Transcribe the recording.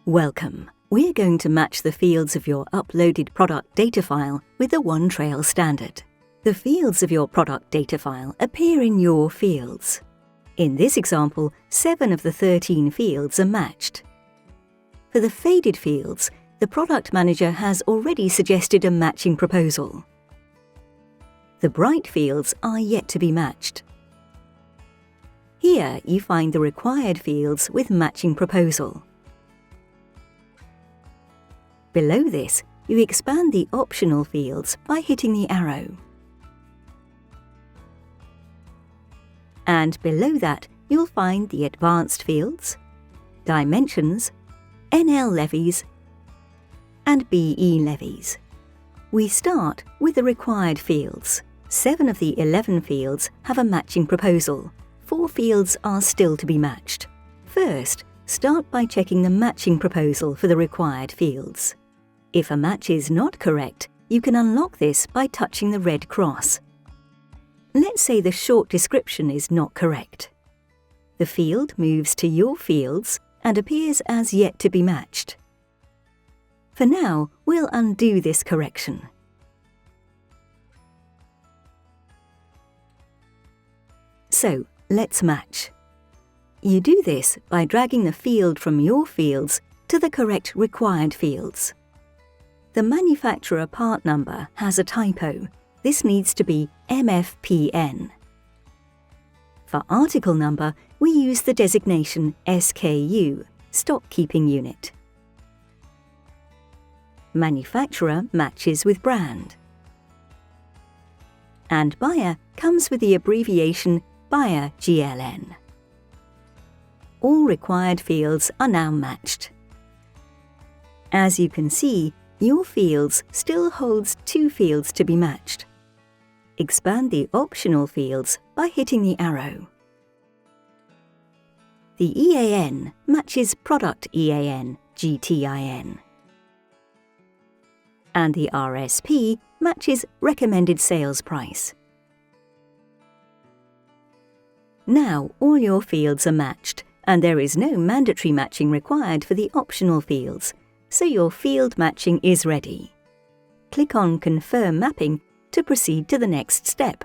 Welcome. We're going to match the fields of your uploaded product data file with the OneTrail standard. The fields of your product data file appear in your fields. In this example, 7 of the 13 fields are matched. For the faded fields, the product manager has already suggested a matching proposal. The bright fields are yet to be matched. Here you find the required fields with matching proposal. Below this, you expand the optional fields by hitting the arrow. And below that, you'll find the advanced fields, dimensions, NL levies, and BE levies. We start with the required fields. 7 of the 11 fields have a matching proposal. 4 fields are still to be matched. First, start by checking the matching proposal for the required fields. If a match is not correct, you can unlock this by touching the red cross. Let's say the short description is not correct. The field moves to your fields and appears as yet to be matched. For now, we'll undo this correction. So, let's match. You do this by dragging the field from your fields to the correct required fields. The manufacturer part number has a typo. This needs to be MFPN. For article number, we use the designation SKU, Stock Keeping Unit. Manufacturer matches with brand. And buyer comes with the abbreviation Buyer GLN. All required fields are now matched. As you can see, your fields still holds 2 fields to be matched. Expand the optional fields by hitting the arrow. The EAN matches Product EAN GTIN. And the RSP matches Recommended Sales Price. Now all your fields are matched, and there is no mandatory matching required for the optional fields, so your field matching is ready. Click on Confirm Mapping to proceed to the next step.